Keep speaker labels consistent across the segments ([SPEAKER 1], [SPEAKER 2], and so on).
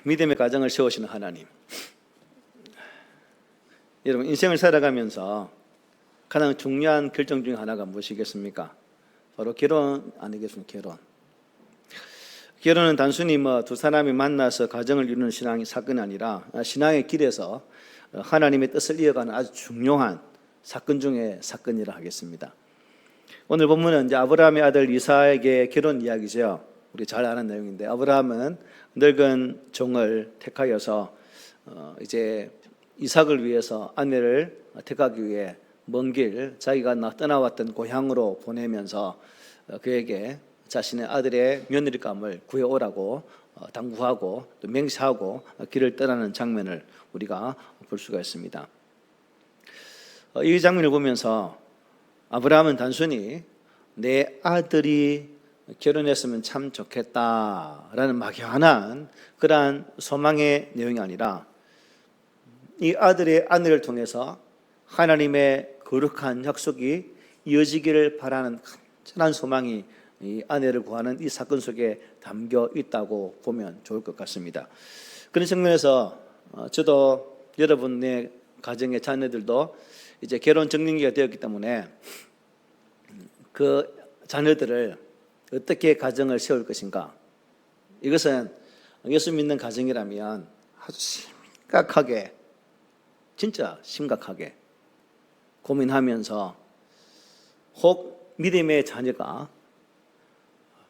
[SPEAKER 1] 믿음의 가정을 세우시는 하나님. 여러분, 인생을 살아가면서 가장 중요한 결정 중에 하나가 무엇이겠습니까? 바로 결혼 아니겠습니까? 결혼은 단순히 두 사람이 만나서 가정을 이루는 신앙의 사건이 아니라 신앙의 길에서 하나님의 뜻을 이어가는 아주 중요한 사건 중에 사건이라 하겠습니다. 오늘 본문은 이제 아브라함의 아들 이삭의 결혼 이야기죠. 우리 잘 아는 내용인데, 아브라함은 늙은 종을 택하여서 이제 이삭을 위해서 아내를 택하기 위해 먼 길 자기가 떠나왔던 고향으로 보내면서 그에게 자신의 아들의 며느리감을 구해오라고 당부하고 또 맹세하고 길을 떠나는 장면을 우리가 볼 수가 있습니다. 이 장면을 보면서 아브라함은 단순히 내 아들이 결혼했으면 참 좋겠다라는 막연한 그러한 소망의 내용이 아니라 이 아들의 아내를 통해서 하나님의 거룩한 약속이 이어지기를 바라는 간절한 소망이 이 아내를 구하는 이 사건 속에 담겨 있다고 보면 좋을 것 같습니다. 그런 측면에서 저도 여러분의 가정의 자녀들도 이제 결혼 적령기가 되었기 때문에 그 자녀들을 어떻게 가정을 세울 것인가, 이것은 예수 믿는 가정이라면 아주 심각하게, 진짜 심각하게 고민하면서 혹 믿음의 자녀가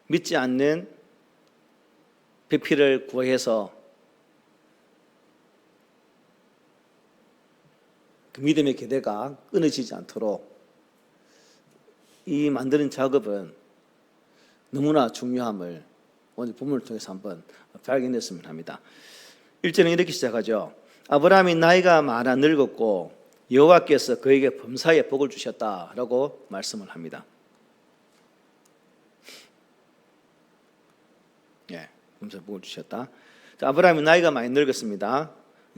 [SPEAKER 1] 믿지 않는 배필을 구해서 그 믿음의 기대가 끊어지지 않도록 이 만드는 작업은 너무나 중요함을 오늘 본문을 통해서 한번 발견했으면 합니다. 1절은 이렇게 시작하죠. 아브라함이 나이가 많아 늙었고 여호와께서 그에게 범사에 복을 주셨다라고 말씀을 합니다. 범사에 복을 주셨다. 아브라함이 나이가 많이 늙었습니다.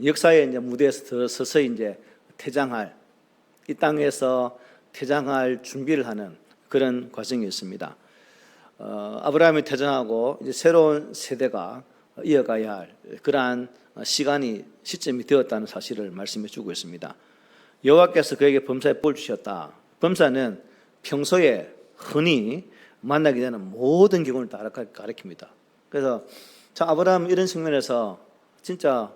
[SPEAKER 1] 역사의 이제 무대에서 서서히 이제 퇴장할, 이 땅에서 퇴장할 준비를 하는 그런 과정이었습니다. 아브라함이 퇴장하고 이제 새로운 세대가 이어가야 할 그러한 시점이 되었다는 사실을 말씀해 주고 있습니다. 여호와께서 그에게 범사에 복을 주셨다. 범사는 평소에 흔히 만나게 되는 모든 경우를 다 가리킵니다. 그래서 아브라함 이런 측면에서 진짜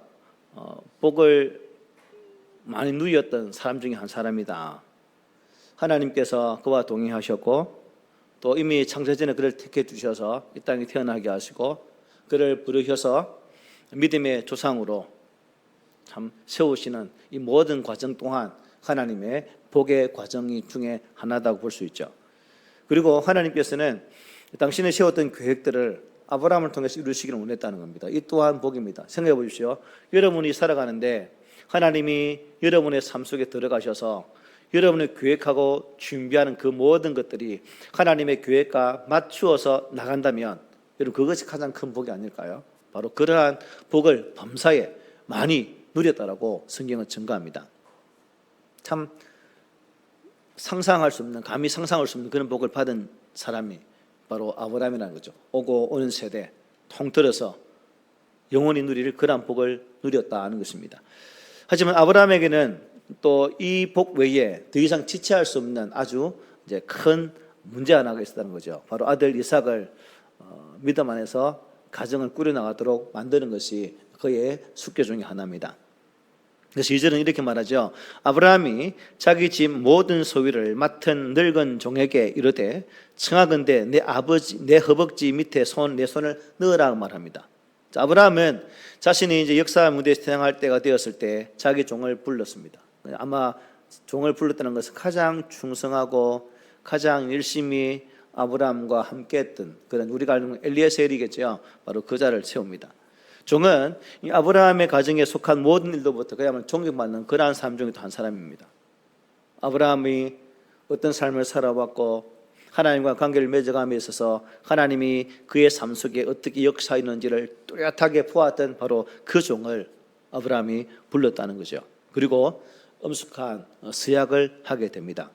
[SPEAKER 1] 복을 많이 누렸던 사람 중에 한 사람이다. 하나님께서 그와 동행하셨고 또 이미 창세전에 그를 택해 주셔서 이 땅에 태어나게 하시고 그를 부르셔서 믿음의 조상으로 참 세우시는 이 모든 과정 동안 하나님의 복의 과정이 중에 하나다고 볼 수 있죠. 그리고 하나님께서는 당신이 세웠던 계획들을 아브라함을 통해서 이루시기를 원했다는 겁니다. 이 또한 복입니다. 생각해 보십시오. 여러분이 살아가는데 하나님이 여러분의 삶 속에 들어가셔서 여러분의 계획하고 준비하는 그 모든 것들이 하나님의 계획과 맞추어서 나간다면 여러분 그것이 가장 큰 복이 아닐까요? 바로 그러한 복을 범사에 많이 누렸다라고 성경은 증거합니다. 참 상상할 수 없는, 감히 상상할 수 없는 그런 복을 받은 사람이 바로 아브라함이라는 거죠. 오고 오는 세대 통틀어서 영원히 누릴 그러한 복을 누렸다는 것입니다. 하지만 아브라함에게는 또 이 복 외에 더 이상 지체할 수 없는 아주 이제 큰 문제 하나가 있었다는 거죠. 바로 아들 이삭을 믿음 안에서 가정을 꾸려나가도록 만드는 것이 그의 숙제 중에 하나입니다. 그래서 2절은 이렇게 말하죠. 아브라함이 자기 집 모든 소유를 맡은 늙은 종에게 이르되 청하건대 내 허벅지 밑에 내 손을 넣으라고 말합니다. 자, 아브라함은 자신이 이제 역사 무대에서 태어날 때가 되었을 때 자기 종을 불렀습니다. 아마 종을 불렀다는 것은 가장 충성하고 가장 열심히 아브라함과 함께했던 그런 우리가 알는 엘리에셀이겠죠. 바로 그 자를 세웁니다. 종은 이 아브라함의 가정에 속한 모든 일로부터 그야말로 존경받는 그러한 사람 중에 한 사람입니다. 아브라함이 어떤 삶을 살아왔고 하나님과 관계를 맺어감에 있어서 하나님이 그의 삶 속에 어떻게 역사했는지를 뚜렷하게 보았던 바로 그 종을 아브라함이 불렀다는 거죠. 그리고 엄숙한 서약을 하게 됩니다.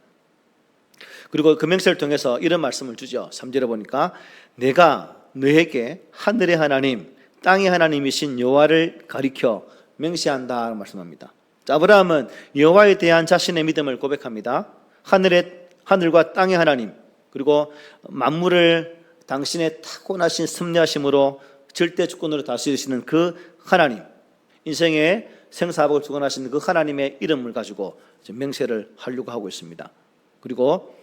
[SPEAKER 1] 그리고 그 맹세를 통해서 이런 말씀을 주죠. 3절에 보니까 내가 너에게 하늘의 하나님 땅의 하나님이신 여호와를 가리켜 맹세한다 말씀합니다. 아브라함은 여호와에 대한 자신의 믿음을 고백합니다. 하늘과 땅의 하나님, 그리고 만물을 당신의 타고나신 섭리하심으로 절대 주권으로 다스리시는 그 하나님, 인생의 생사복을 주관하시는 그 하나님의 이름을 가지고 맹세를 하려고 하고 있습니다. 그리고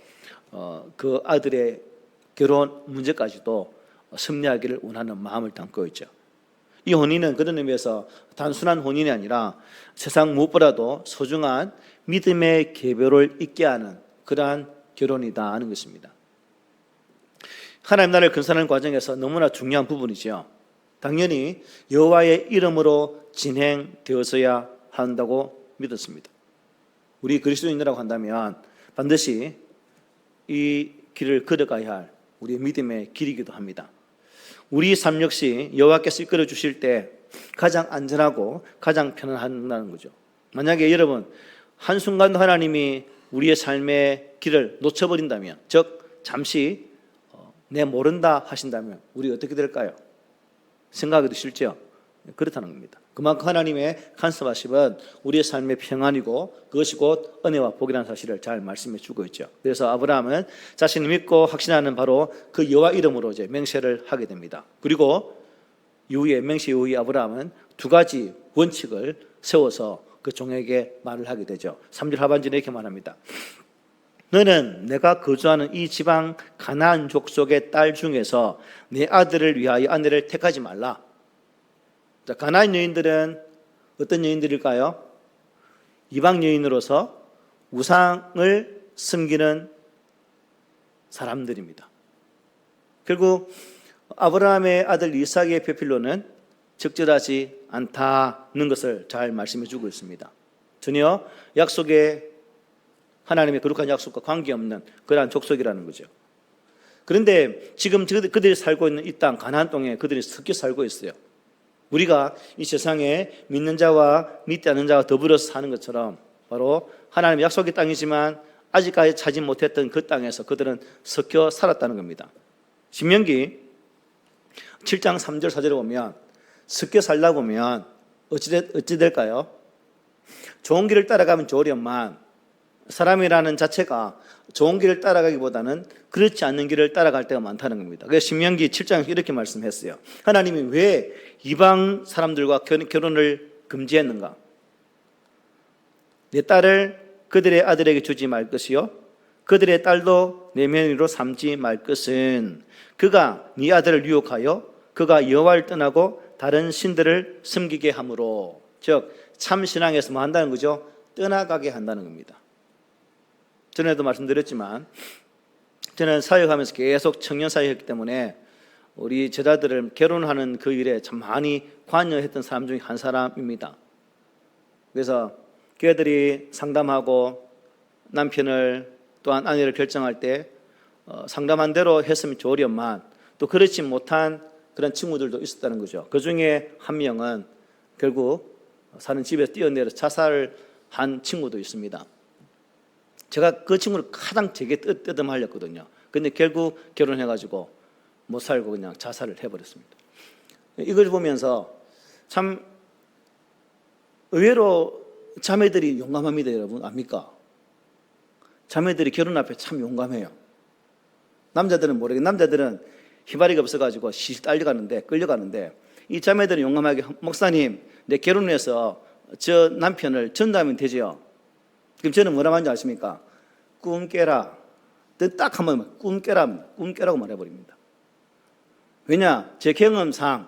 [SPEAKER 1] 그 아들의 결혼 문제까지도 섭리하기를 원하는 마음을 담고 있죠. 이 혼인은 그런 의미에서 단순한 혼인이 아니라 세상 무엇보다도 소중한 믿음의 계보를 잇게 하는 그러한 결혼이다 하는 것입니다. 하나님 나라를 건설하는 과정에서 너무나 중요한 부분이죠. 당연히 여호와의 이름으로 진행되어서야 한다고 믿었습니다. 우리 그리스도인이라고 한다면 반드시 이 길을 걸어가야 할 우리의 믿음의 길이기도 합니다. 우리 삶 역시 여호와께서 이끌어 주실 때 가장 안전하고 가장 편안하다는 거죠. 만약에 여러분 한순간도 하나님이 우리의 삶의 길을 놓쳐버린다면, 즉 잠시 내 모른다 하신다면 우리 어떻게 될까요? 생각하기도 싫죠. 그렇다는 겁니다. 그만큼 하나님의 간섭하심은 우리의 삶의 평안이고 그것이 곧 은혜와 복이라는 사실을 잘 말씀해 주고 있죠. 그래서 아브라함은 자신을 믿고 확신하는 바로 그 여호와 이름으로 이제 맹세를 하게 됩니다. 그리고 맹세 이후에 아브라함은 두 가지 원칙을 세워서 그 종에게 말을 하게 되죠. 3절 하반절에 이렇게 말합니다. 너는 내가 거주하는 이 지방 가나안 족속의 딸 중에서 내 아들을 위하여 아내를 택하지 말라. 자, 가나안 여인들은 어떤 여인들일까요? 이방 여인으로서 우상을 섬기는 사람들입니다. 결국 아브라함의 아들 이삭의 배필로는 적절하지 않다는 것을 잘 말씀해 주고 있습니다. 전혀 약속의 하나님의 거룩한 약속과 관계없는 그러한 족속이라는 거죠. 그런데 지금 그들이 살고 있는 이 땅 가나안 땅에 그들이 섞여 살고 있어요. 우리가 이 세상에 믿는 자와 믿지 않는 자가 더불어서 사는 것처럼 바로 하나님의 약속의 땅이지만 아직까지 차지 못했던 그 땅에서 그들은 섞여 살았다는 겁니다. 신명기 7장 3절 4절에 보면 섞여 살다 보면 어찌 될까요? 좋은 길을 따라가면 좋으련만 사람이라는 자체가 좋은 길을 따라가기보다는 그렇지 않는 길을 따라갈 때가 많다는 겁니다. 그래서 신명기 7장에서 이렇게 말씀했어요. 하나님이 왜 이방 사람들과 결혼을 금지했는가? 내 딸을 그들의 아들에게 주지 말 것이요 그들의 딸도 내 며느리로 삼지 말 것은 그가 네 아들을 유혹하여 그가 여호와를 떠나고 다른 신들을 섬기게 함으로, 즉 참신앙에서 뭐 한다는 거죠? 떠나가게 한다는 겁니다. 전에도 말씀드렸지만 저는 사역하면서 계속 청년 사역했기 때문에 우리 제자들을 결혼하는 그 일에 참 많이 관여했던 사람 중에 한 사람입니다. 그래서 걔들이 상담하고 남편을 또한 아내를 결정할 때 상담한 대로 했으면 좋으련만 또 그렇지 못한 그런 친구들도 있었다는 거죠. 그 중에 한 명은 결국 사는 집에서 뛰어내려 자살을 한 친구도 있습니다. 제가 그 친구를 가장 되게 뜯어말렸거든요. 근데 결국 결혼해가지고 못 살고 그냥 자살을 해버렸습니다. 이걸 보면서 참 의외로 자매들이 용감합니다, 여러분. 압니까? 자매들이 결혼 앞에 참 용감해요. 남자들은 모르겠는데 남자들은 희바리가 없어가지고 시시 끌려가는데 이 자매들은 용감하게 목사님 내 결혼해서 저 남편을 전도하면 되죠. 그럼 저는 뭐라고 하는지 아십니까? 꿈 깨라. 딱 한 번 꿈 깨라고 말해버립니다. 왜냐? 제 경험상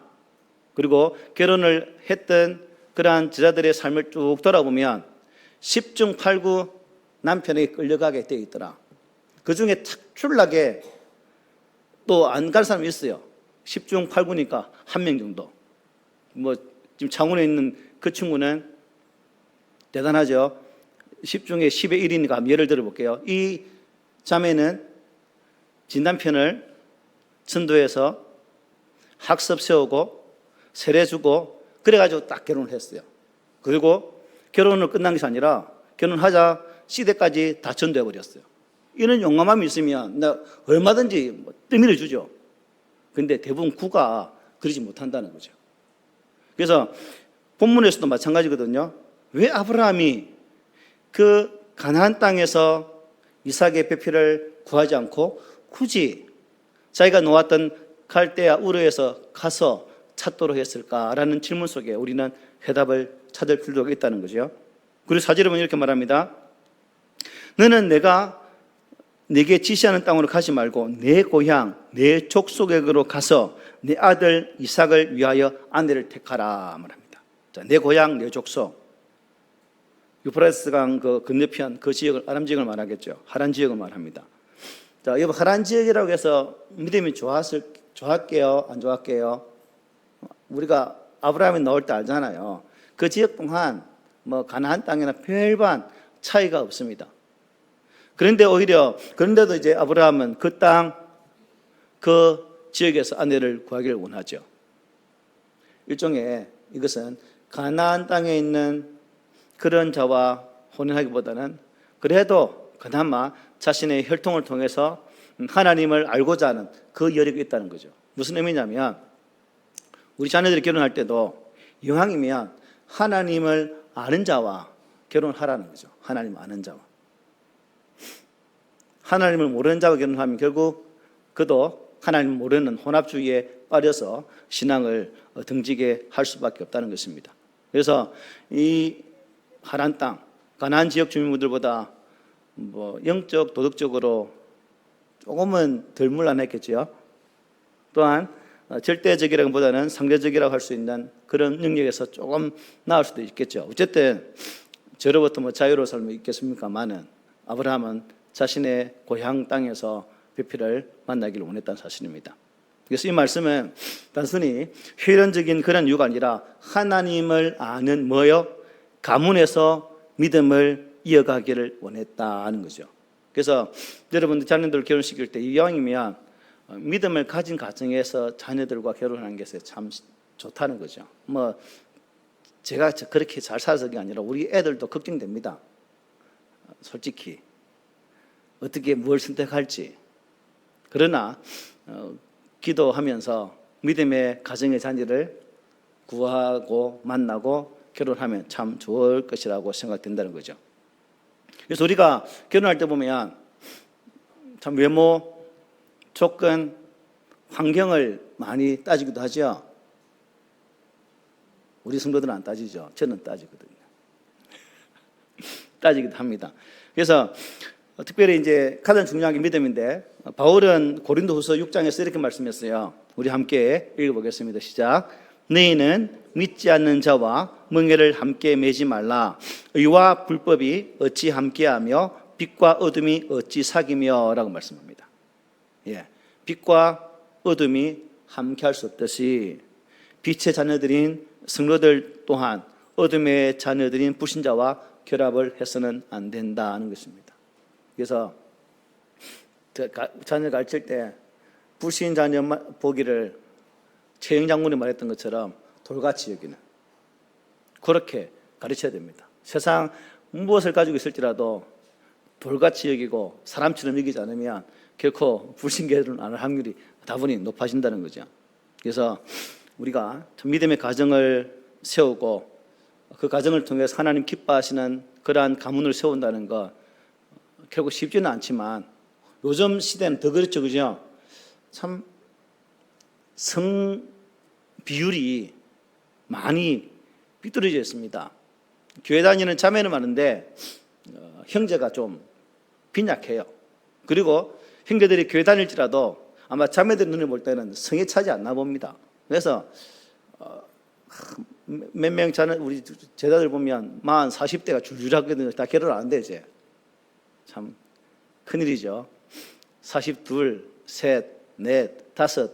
[SPEAKER 1] 그리고 결혼을 했던 그러한 제자들의 삶을 쭉 돌아보면 10중 8구 남편에게 끌려가게 되어 있더라. 그 중에 특출나게 또 안 갈 사람이 있어요. 10중 8구니까 한 명 정도. 뭐 지금 창원에 있는 그 친구는 대단하죠. 10중에 10의 1이니까 예를 들어볼게요. 이 자매는 진남편을 전도해서 학습 세우고 세례 주고 그래가지고 딱 결혼을 했어요. 그리고 결혼을 끝난 것이 아니라 결혼하자 시대까지 다 전도해버렸어요. 이런 용감함이 있으면 나 얼마든지 뜸이를 주죠. 근데 대부분 구가 그러지 못한다는 거죠. 그래서 본문에서도 마찬가지거든요. 왜 아브라함이 그 가나안 땅에서 이삭의 배필을 구하지 않고 굳이 자기가 놓았던 갈대아 우르에서 가서 찾도록 했을까라는 질문 속에 우리는 해답을 찾을 필요가 있다는 거죠. 그리고 4절에 보면 이렇게 말합니다. 너는 내가 내게 지시하는 땅으로 가지 말고 내 고향, 내 족속에게로 가서 내 아들 이삭을 위하여 아내를 택하라 말합니다. 자, 내 고향, 내 족속. 유프라테스 강 그 건너편 그 지역을 아람 지역을 말하겠죠. 하란 지역을 말합니다. 자, 여러분 하란 지역이라고 해서 믿음이 좋았게요, 안 좋았게요? 우리가 아브라함이 나올 때 알잖아요. 그 지역 동안 뭐 가나안 땅이나 별반 차이가 없습니다. 그런데도 이제 아브라함은 그 땅, 그 지역에서 아내를 구하기를 원하죠. 일종의 이것은 가나안 땅에 있는 그런 자와 혼인하기보다는 그래도 그나마 자신의 혈통을 통해서 하나님을 알고자 하는 그 여력이 있다는 거죠. 무슨 의미냐면 우리 자녀들이 결혼할 때도 이왕이면 하나님을 아는 자와 결혼하라는 거죠. 하나님을 아는 자와. 하나님을 모르는 자와 결혼하면 결국 그도 하나님을 모르는 혼합주의에 빠져서 신앙을 등지게 할 수밖에 없다는 것입니다. 그래서 이 하란 땅, 가나안 지역 주민분들보다 뭐 영적, 도덕적으로 조금은 덜 문란했겠죠. 또한 절대적이라기보다는 상대적이라고 할 수 있는 그런 능력에서 조금 나을 수도 있겠죠. 어쨌든 저로부터 뭐 자유로운 삶이 있겠습니까마는 아브라함은 자신의 고향 땅에서 배필을 만나기를 원했다는 사실입니다. 그래서 이 말씀은 단순히 회론적인 그런 이유가 아니라 하나님을 아는 뭐요? 가문에서 믿음을 이어가기를 원했다는 거죠. 그래서 여러분들 자녀들 결혼시킬 때 이왕이면 믿음을 가진 가정에서 자녀들과 결혼하는 게 참 좋다는 거죠. 뭐 제가 그렇게 잘 살아서 게 아니라 우리 애들도 걱정됩니다. 솔직히 어떻게 뭘 선택할지. 그러나 기도하면서 믿음의 가정의 자녀를 구하고 만나고 결혼하면 참 좋을 것이라고 생각된다는 거죠. 그래서 우리가 결혼할 때 보면 참 외모, 조건, 환경을 많이 따지기도 하죠. 우리 성도들은 안 따지죠. 저는 따지거든요. 따지기도 합니다. 그래서 특별히 이제 가장 중요한 게 믿음인데 바울은 고린도후서 6장에서 이렇게 말씀했어요. 우리 함께 읽어보겠습니다. 시작. 너희는 믿지 않는 자와 멍에를 함께 매지 말라. 의와 불법이 어찌 함께하며 빛과 어둠이 어찌 사귀며 라고 말씀합니다. 예, 빛과 어둠이 함께할 수 없듯이 빛의 자녀들인 성도들 또한 어둠의 자녀들인 불신자와 결합을 해서는 안 된다는 것입니다. 그래서 자녀 가르칠 때 불신 자녀 보기를 최영 장군이 말했던 것처럼 돌같이 여기는 그렇게 가르쳐야 됩니다. 세상 무엇을 가지고 있을지라도 돌같이 여기고 사람처럼 여기지 않으면 결코 불신계를 안 할 확률이 다분히 높아진다는 거죠. 그래서 우리가 믿음의 가정을 세우고 그 가정을 통해서 하나님 기뻐하시는 그러한 가문을 세운다는 것 결국 쉽지는 않지만 요즘 시대는 더 그렇죠, 그죠? 참 성 비율이 많이 삐뚤어져 있습니다. 교회 다니는 자매는 많은데 형제가 좀 빈약해요. 그리고 형제들이 교회 다닐지라도 아마 자매들 눈에 볼 때는 성에 차지 않나 봅니다. 그래서 몇 명 자는 우리 제자들 보면 40, 40대가 줄줄 하거든요. 다 결혼 안 한대 이제. 참 큰일이죠. 42, 셋, 넷, 다섯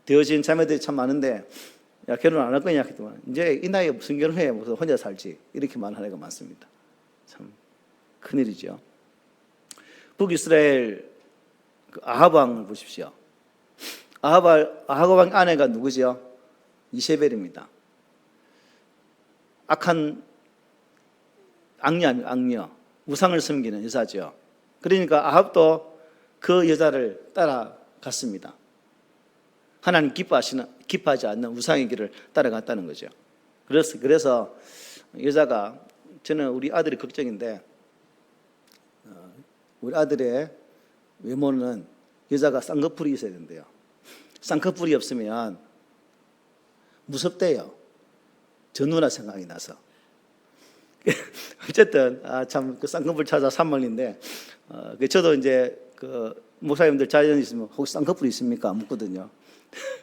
[SPEAKER 1] 되어진 자매들이 참 많은데 야 결혼 안 할 거냐 했더만 이제 이 나이에 무슨 결혼해 무슨 혼자 살지 이렇게 말하는 애가 많습니다. 참 큰일이죠. 북이스라엘 그 아합 왕을 보십시오. 아합 왕 아내가 누구죠? 이세벨입니다. 악한 악녀 우상을 섬기는 여자죠. 그러니까 아합도 그 여자를 따라갔습니다. 하나님 기뻐하지 않는 우상의 길을 따라갔다는 거죠. 그래서 여자가, 저는 우리 아들이 걱정인데, 우리 아들의 외모는 여자가 쌍꺼풀이 있어야 된대요. 쌍꺼풀이 없으면 무섭대요. 저 누나 생각이 나서. 어쨌든 참 그 쌍꺼풀 찾아 산만인데, 저도 이제 그 목사님들 자연 있으면 혹시 쌍꺼풀 있습니까? 묻거든요.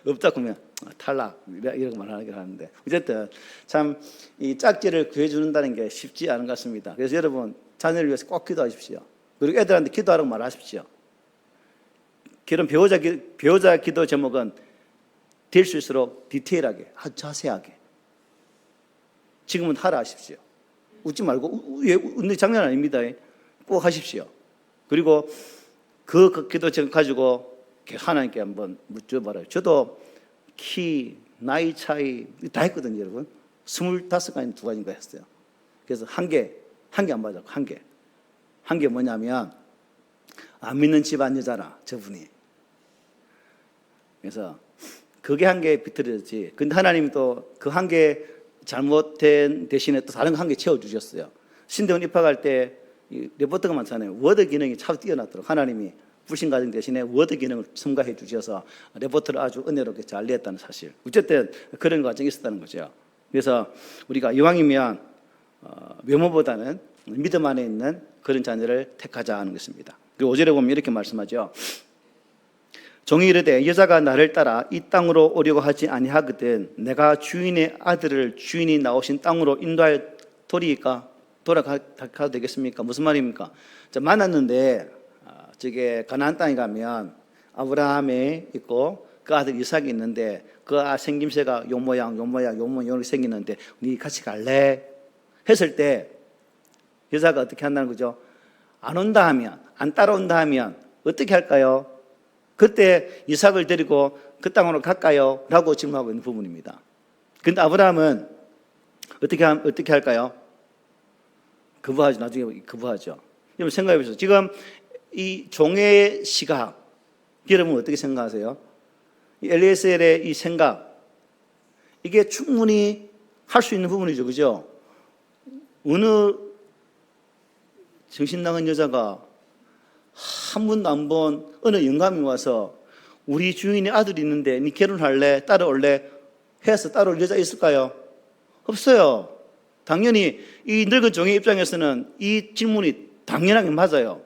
[SPEAKER 1] 없다 그러면 탈락 이런 말하긴 하는데, 어쨌든 참 이 짝지를 구해주는다는 게 쉽지 않은 것 같습니다. 그래서 여러분 자녀를 위해서 꼭 기도하십시오. 그리고 애들한테 기도하라고 말하십시오. 결혼 배우자 기도 제목은 될 수 있도록 디테일하게, 아주 자세하게. 지금은 하라 하십시오. 웃지 말고, 웃는 장난 아닙니다. 꼭 하십시오. 그리고 그 기도 제목 가지고 하나님께 한번 묻어봐라요. 저도 키, 나이 차이 다 했거든요, 여러분. 25가지, 2가지인가 했어요. 그래서 한 개 안 맞았고, 한 개 뭐냐면, 안 믿는 집안 여자라, 저분이. 그래서 그게 한 개 비틀어졌지. 근데 하나님이 또 그 한 개 잘못된 대신에 또 다른 거 한 개 채워주셨어요. 신대원 입학할 때 레포트가 많잖아요. 워드 기능이 참 뛰어났더라고요. 하나님이 불신 가정 대신에 워드 기능을 첨가해 주셔서 레포트를 아주 은혜롭게 잘 냈다는 사실. 어쨌든 그런 과정이 있었다는 거죠. 그래서 우리가 이왕이면 외모보다는 믿음 안에 있는 그런 자녀를 택하자 하는 것입니다. 그리고 5절에 보면 이렇게 말씀하죠. 종이 이르되 여자가 나를 따라 이 땅으로 오려고 하지 아니하거든 내가 주인의 아들을 주인이 나오신 땅으로 인도할 도리이까 돌아가도 되겠습니까? 무슨 말입니까? 만났는데 저게 가나안 땅에 가면 아브라함이 있고 그 아들 이삭이 있는데 그 생김새가 요 모양 이렇게 생기는데 네 같이 갈래? 했을 때 여자가 어떻게 한다는 거죠? 안 온다 하면, 안 따라온다 하면 어떻게 할까요? 그때 이삭을 데리고 그 땅으로 갈까요? 라고 질문하고 있는 부분입니다. 그런데 아브라함은 어떻게 할까요? 거부하죠. 나중에 거부하죠. 여러분 생각해 보세요. 지금 이 종의 시각, 여러분 어떻게 생각하세요? 엘리에셀의 이 생각, 이게 충분히 할 수 있는 부분이죠. 그죠? 어느 정신 나간 여자가 한 번도 안 본 어느 영감이 와서 우리 주인의 아들이 있는데 니 결혼할래? 따라올래? 해서 따라올 여자 있을까요? 없어요. 당연히 이 늙은 종의 입장에서는 이 질문이 당연하게 맞아요.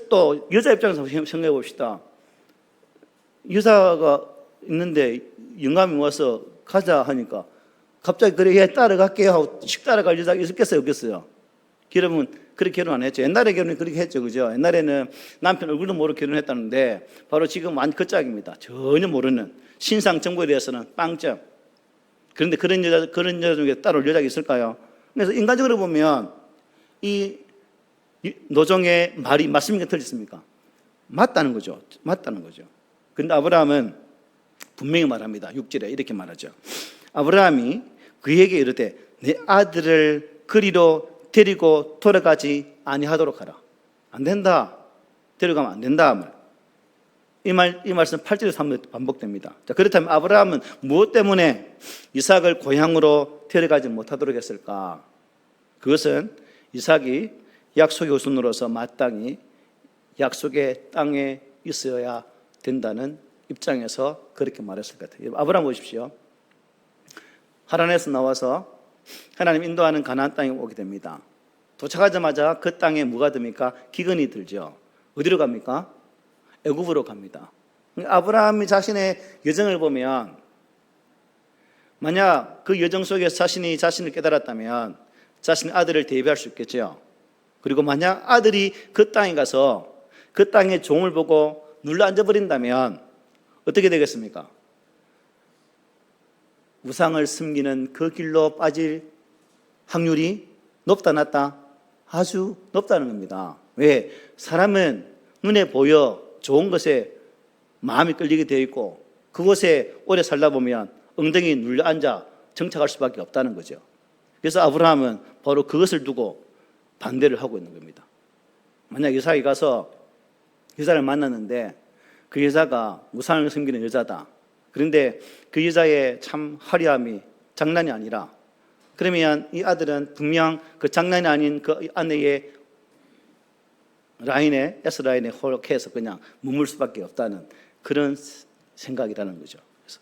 [SPEAKER 1] 또 여자 입장에서 생각해 봅시다. 여자가 있는데 영감이 와서 가자 하니까 갑자기 그래 따라갈게요 하고 씩 따라갈 여자가 있었겠어요? 없겠어요? 여러분 그렇게 결혼 안 했죠. 옛날에 결혼이 그렇게 했죠. 그죠? 옛날에는 남편 얼굴도 모르고 결혼했다는데 바로 지금 완전 그 짝입니다. 전혀 모르는 신상 정보에 대해서는 빵점. 그런데 그런 여자 중에 따로 여자가 있을까요? 그래서 인간적으로 보면 이 노종의 말이 맞습니까? 틀렸습니까? 맞다는 거죠. 그런데 아브라함은 분명히 말합니다. 6절에 이렇게 말하죠. 아브라함이 그에게 이르되 내 아들을 그리로 데리고 돌아가지 아니하도록 하라. 안 된다. 데려가면 안 된다. 이 말씀 8절에서 한번 반복됩니다. 자, 그렇다면 아브라함은 무엇 때문에 이삭을 고향으로 데려가지 못하도록 했을까? 그것은 이삭이 약속의 후손으로서 마땅히 약속의 땅에 있어야 된다는 입장에서 그렇게 말했을 것 같아요. 아브라함 보십시오. 하란에서 나와서 하나님 인도하는 가나안 땅에 오게 됩니다. 도착하자마자 그 땅에 뭐가 듭니까? 기근이 들죠. 어디로 갑니까? 애굽으로 갑니다. 아브라함이 자신의 여정을 보면 만약 그 여정 속에서 자신을 깨달았다면 자신의 아들을 대비할 수 있겠죠. 그리고 만약 아들이 그 땅에 가서 그 땅의 종을 보고 눌러 앉아버린다면 어떻게 되겠습니까? 우상을 숨기는 그 길로 빠질 확률이 높다 낮다? 아주 높다는 겁니다. 왜? 사람은 눈에 보여 좋은 것에 마음이 끌리게 되어 있고 그곳에 오래 살다 보면 엉덩이 눌려 앉아 정착할 수밖에 없다는 거죠. 그래서 아브라함은 바로 그것을 두고 반대를 하고 있는 겁니다. 만약 이삭이 가서 여자를 만났는데 그 여자가 우상을 숨기는 여자다. 그런데 그 여자의 참 화려함이 장난이 아니라 그러면 이 아들은 분명 그 장난이 아닌 그 아내의 라인에, S라인에 홀쭉해서 그냥 머물 수밖에 없다는 그런 생각이라는 거죠. 그래서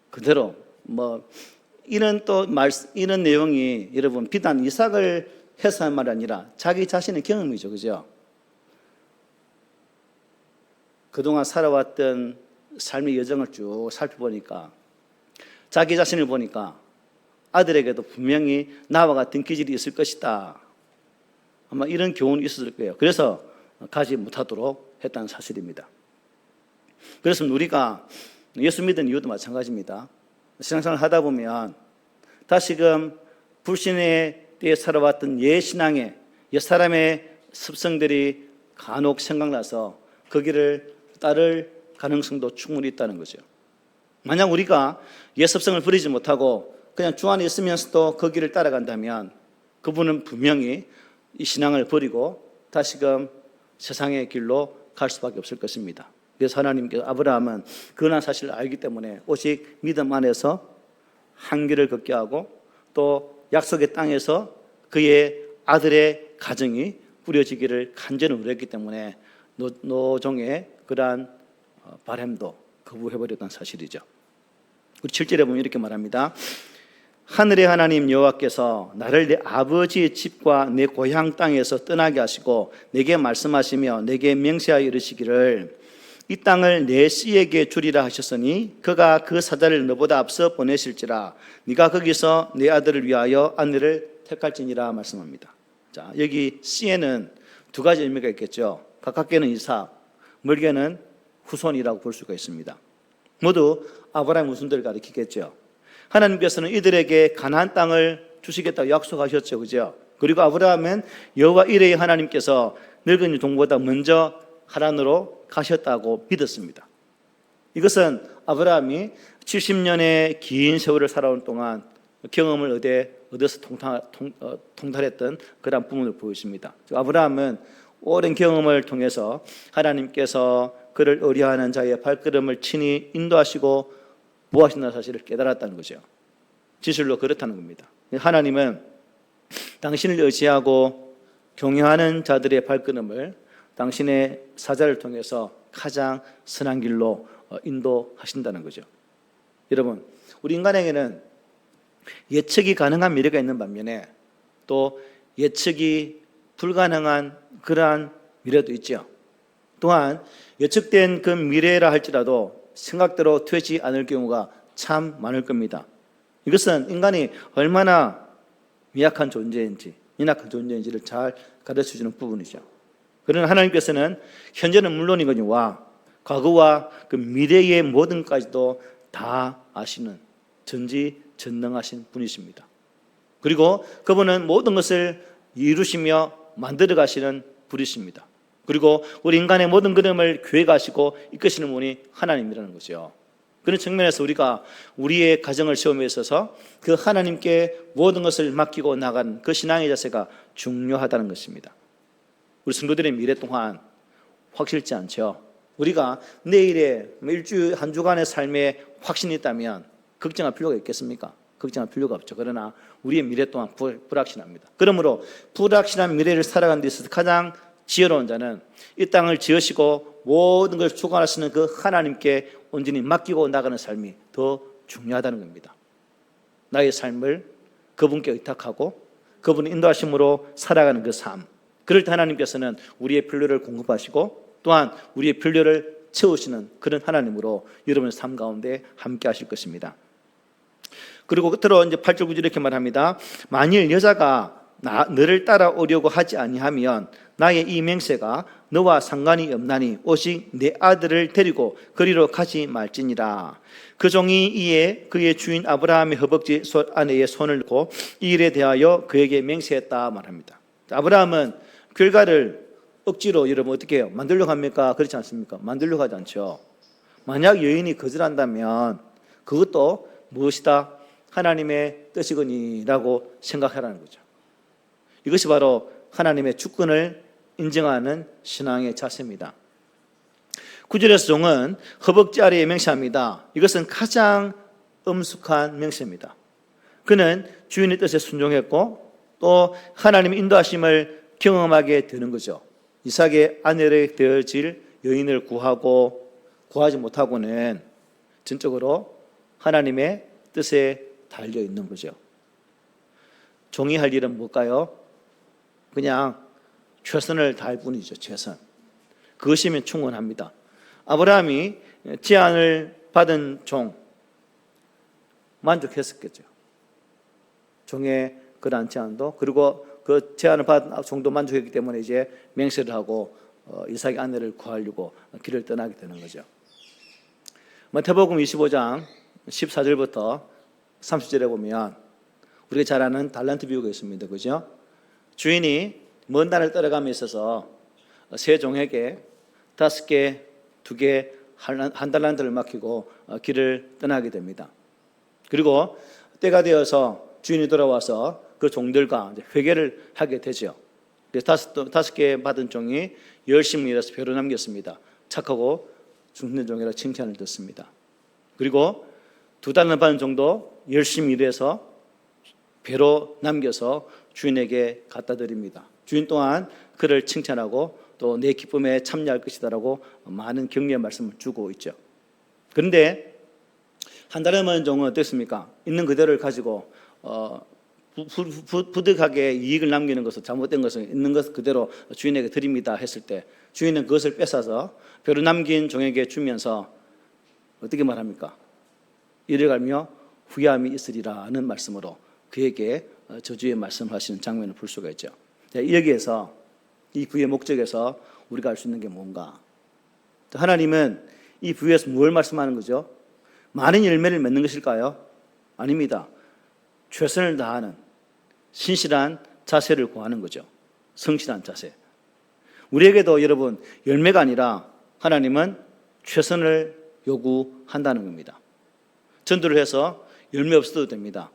[SPEAKER 1] 그대로 이런 내용이 여러분 비단 이삭을 해서 한 말이 아니라 자기 자신의 경험이죠. 그죠? 그동안 살아왔던 삶의 여정을 쭉 살펴보니까 자기 자신을 보니까 아들에게도 분명히 나와 같은 기질이 있을 것이다. 아마 이런 교훈이 있었을 거예요. 그래서 가지 못하도록 했다는 사실입니다. 그래서 우리가 예수 믿는 이유도 마찬가지입니다. 신앙생활을 하다 보면 다시금 불신에 대해 살아왔던 옛 신앙의 옛 사람의 습성들이 간혹 생각나서 그 길을 따를 가능성도 충분히 있다는 거죠. 만약 우리가 옛 습성을 버리지 못하고 그냥 주 안에 있으면서도 그 길을 따라간다면 그분은 분명히 이 신앙을 버리고 다시금 세상의 길로 갈 수밖에 없을 것입니다. 그래서 하나님께서 아브라함은 그러한 사실을 알기 때문에 오직 믿음 안에서 한 길을 걷게 하고 또 약속의 땅에서 그의 아들의 가정이 꾸려지기를 간절히 원했기 때문에 노종의 그러한 바람도 거부해버렸다는 사실이죠. 우리 7절에 보면 이렇게 말합니다. 하늘의 하나님 여호와께서 나를 내 아버지의 집과 내 고향 땅에서 떠나게 하시고 내게 말씀하시며 내게 명세하여 이르시기를 이 땅을 내 씨에게 주리라 하셨으니 그가 그 사자를 너보다 앞서 보내실지라 네가 거기서 내 아들을 위하여 아내를 택할지니라 말씀합니다. 자, 여기 씨에는 두 가지 의미가 있겠죠. 가깝게는 이삭, 멀게는 후손이라고 볼 수가 있습니다. 모두 아브라함의 후손들을 가리키겠죠. 하나님께서는 이들에게 가나안 땅을 주시겠다고 약속하셨죠. 그죠? 그리고 아브라함은 여호와 이레의 하나님께서 늙은 종보다 먼저 하란으로 가셨다고 믿었습니다. 이것은 아브라함이 70년의 긴 세월을 살아온 동안 경험을 얻어서 통달했던 그런 부분을 보여줍니다. 아브라함은 오랜 경험을 통해서 하나님께서 그를 의뢰하는 자의 발걸음을 친히 인도하시고 보호하신다는 사실을 깨달았다는 거죠. 진실로 그렇다는 겁니다. 하나님은 당신을 의지하고 경외하는 자들의 발걸음을 당신의 사자를 통해서 가장 선한 길로 인도하신다는 거죠. 여러분, 우리 인간에게는 예측이 가능한 미래가 있는 반면에 또 예측이 불가능한 그러한 미래도 있죠. 또한 예측된 그 미래라 할지라도 생각대로 되지 않을 경우가 참 많을 겁니다. 이것은 인간이 얼마나 미약한 존재인지, 연약한 존재인지를 잘 가르쳐주는 부분이죠. 그러나 하나님께서는 현재는 물론이거니와 과거와 그 미래의 모든 것까지도 다 아시는 전지전능하신 분이십니다. 그리고 그분은 모든 것을 이루시며 만들어 가시는 분이십니다. 그리고 우리 인간의 모든 그림을 계획하시고 이끄시는 분이 하나님이라는 거죠. 그런 측면에서 우리가 우리의 가정을 세움에 있어서 그 하나님께 모든 것을 맡기고 나가는 그 신앙의 자세가 중요하다는 것입니다. 우리 성도들의 미래 동안 확실치 않죠. 우리가 내일의 일주일 한 주간의 삶에 확신이 있다면 걱정할 필요가 있겠습니까? 걱정할 필요가 없죠. 그러나 우리의 미래 또한 불확실합니다. 그러므로 불확실한 미래를 살아가는 데 있어서 가장 지혜로운 자는 이 땅을 지으시고 모든 걸 주관하시는 그 하나님께 온전히 맡기고 나가는 삶이 더 중요하다는 겁니다. 나의 삶을 그분께 의탁하고 그분의 인도하심으로 살아가는 그 삶. 그럴 때 하나님께서는 우리의 필요를 공급하시고 또한 우리의 필요를 채우시는 그런 하나님으로 여러분의 삶 가운데 함께 하실 것입니다. 그리고 끝으로 이제 8절 9절 이렇게 말합니다. 만일 여자가 너를 따라오려고 하지 아니하면 나의 이 맹세가 너와 상관이 없나니 오직 내 아들을 데리고 그리로 가지 말지니라. 그 종이 이에 그의 주인 아브라함의 허벅지 아내의 손을 놓고 이 일에 대하여 그에게 맹세했다 말합니다. 아브라함은 결과를 억지로 여러분 어떻게 해요? 만들려고 합니까? 그렇지 않습니까? 만들려고 하지 않죠. 만약 여인이 거절한다면 그것도 무엇이다? 하나님의 뜻이거니라고 생각하라는 거죠. 이것이 바로 하나님의 주권을 인정하는 신앙의 자세입니다. 9절에서 종은 허벅지 아래에 맹세합니다. 이것은 가장 엄숙한 맹세입니다. 그는 주인의 뜻에 순종했고 또 하나님의 인도하심을 경험하게 되는 거죠. 이삭의 아내를 되어질 여인을 구하지 못하고는 전적으로 하나님의 뜻에 달려 있는 거죠. 종이 할 일은 뭘까요? 그냥 최선을 다할 뿐이죠. 최선. 그것이면 충분합니다. 아브라함이 제안을 받은 종 만족했었겠죠. 종의 그러한 제안도, 그리고 그 제안을 받은 종도 만족했기 때문에 이제 맹세를 하고 이삭의 아내를 구하려고 길을 떠나게 되는 거죠. 마태복음 25장 14절부터 30절에 보면 우리가 잘 아는 달란트 비유가 있습니다. 그죠? 주인이 먼 단을 떠나감에 있어서 세 종에게 5개, 2개, 한 달란트를 맡기고 길을 떠나게 됩니다. 그리고 때가 되어서 주인이 돌아와서 그 종들과 회개를 하게 되죠. 그래서 5개 받은 종이 열심히 일해서 배로 남겼습니다. 착하고 죽는 종이라 칭찬을 듣습니다. 그리고 2달란트 받은 종도 열심히 일해서 배로 남겨서 주인에게 갖다 드립니다. 주인 또한 그를 칭찬하고 또 내 기쁨에 참여할 것이다라고 많은 격려의 말씀을 주고 있죠. 그런데 한 달란트 받은 종은 어땠습니까? 있는 그대로를 가지고 부득하게 이익을 남기는 것은, 잘못된 것은 있는 것 그대로 주인에게 드립니다 했을 때 주인은 그것을 뺏어서 배로 남긴 종에게 주면서 어떻게 말합니까? 이래가며 후회함이 있으리라는 말씀으로 그에게 저주의 말씀하시는 장면을 볼 수가 있죠. 여기에서 이 부의 목적에서 우리가 알 수 있는 게 뭔가? 하나님은 이 부에서 무엇을 말씀하는 거죠? 많은 열매를 맺는 것일까요? 아닙니다. 최선을 다하는 신실한 자세를 구하는 거죠. 성실한 자세. 우리에게도 여러분 열매가 아니라 하나님은 최선을 요구한다는 겁니다. 전도를 해서 열매 없어도 됩니다.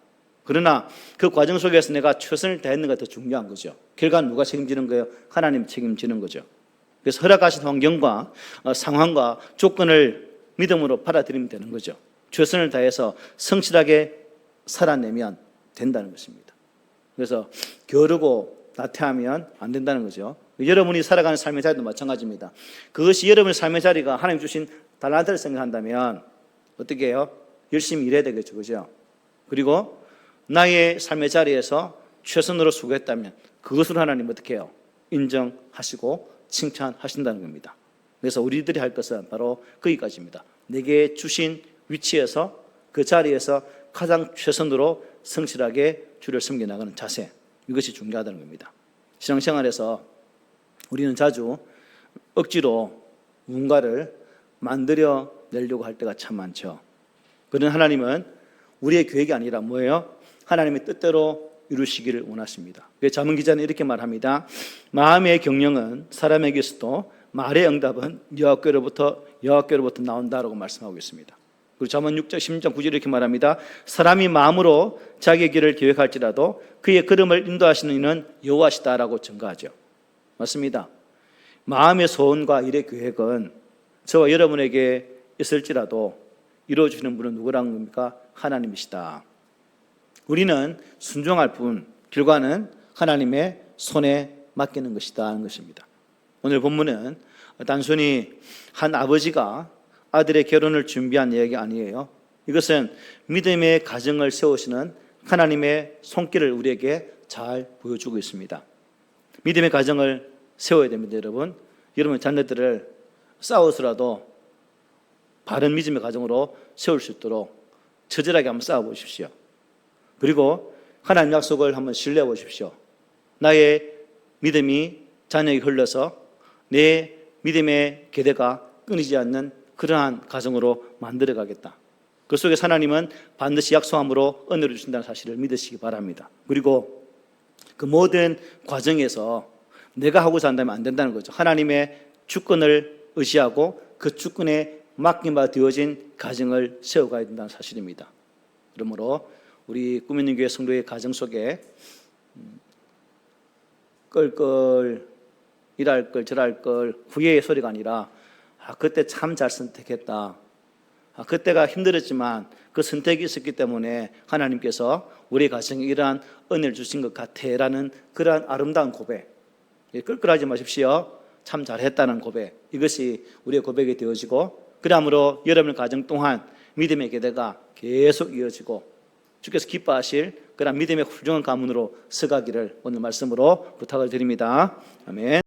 [SPEAKER 1] 그러나 그 과정 속에서 내가 최선을 다했는가 더 중요한 거죠. 결과는 누가 책임지는 거예요? 하나님 책임지는 거죠. 그래서 허락하신 환경과 상황과 조건을 믿음으로 받아들이면 되는 거죠. 최선을 다해서 성실하게 살아내면 된다는 것입니다. 그래서 게으르고 나태하면 안 된다는 거죠. 여러분이 살아가는 삶의 자리도 마찬가지입니다. 그것이 여러분의 삶의 자리가 하나님 주신 달란트를 생각한다면 어떻게 해요? 열심히 일해야 되겠죠. 그죠? 그리고 나의 삶의 자리에서 최선으로 수고했다면 그것으로 하나님 어떻게 해요? 인정하시고 칭찬하신다는 겁니다. 그래서 우리들이 할 것은 바로 거기까지입니다. 내게 주신 위치에서 그 자리에서 가장 최선으로 성실하게 주를 섬겨나가는 자세, 이것이 중요하다는 겁니다. 신앙생활에서 우리는 자주 억지로 무언가를 만들어 내려고 할 때가 참 많죠. 그러나 하나님은 우리의 계획이 아니라 뭐예요? 하나님의 뜻대로 이루시기를 원하십니다. 그래서 잠언 기자는 이렇게 말합니다. 마음의 경영은 사람에게서도 말의 응답은 여호와께로부터 나온다라고 말씀하고 있습니다. 그리고 잠언 6장 16장 9절에 이렇게 말합니다. 사람이 마음으로 자기의 길을 계획할지라도 그의 걸음을 인도하시는 이는 여호와시다라고 증거하죠. 맞습니다. 마음의 소원과 일의 계획은 저와 여러분에게 있을지라도 이루어주시는 분은 누구라는 겁니까? 하나님이시다. 우리는 순종할 뿐 결과는 하나님의 손에 맡기는 것이다 하는 것입니다. 오늘 본문은 단순히 한 아버지가 아들의 결혼을 준비한 이야기가 아니에요. 이것은 믿음의 가정을 세우시는 하나님의 손길을 우리에게 잘 보여주고 있습니다. 믿음의 가정을 세워야 됩니다. 여러분 자녀들을 싸워서라도 바른 믿음의 가정으로 세울 수 있도록 처절하게 한번 싸워보십시오. 그리고 하나님 약속을 한번 신뢰해 보십시오. 나의 믿음이 자녀에게 흘러서 내 믿음의 계대가 끊이지 않는 그러한 가정으로 만들어 가겠다. 그 속에서 하나님은 반드시 약속함으로 은혜를 주신다는 사실을 믿으시기 바랍니다. 그리고 그 모든 과정에서 내가 하고자 한다면 안 된다는 거죠. 하나님의 주권을 의지하고 그 주권에 맡김바 되어진 가정을 세워가야 된다는 사실입니다. 그러므로 우리 꿈 있는 교회 성도의 가정 속에 끌끌 이랄 걸 저랄 걸 후회의 소리가 아니라 그때 참 잘 선택했다. 그때가 힘들었지만 그 선택이 있었기 때문에 하나님께서 우리 가정에 이러한 은혜를 주신 것 같아라는 그러한 아름다운 고백, 끌끌하지 마십시오. 참 잘했다는 고백, 이것이 우리의 고백이 되어지고, 그러므로 여러분의 가정 동안 믿음의 계대가 계속 이어지고 주께서 기뻐하실 그런 믿음의 훌륭한 가문으로 서가기를 오늘 말씀으로 부탁을 드립니다. 아멘.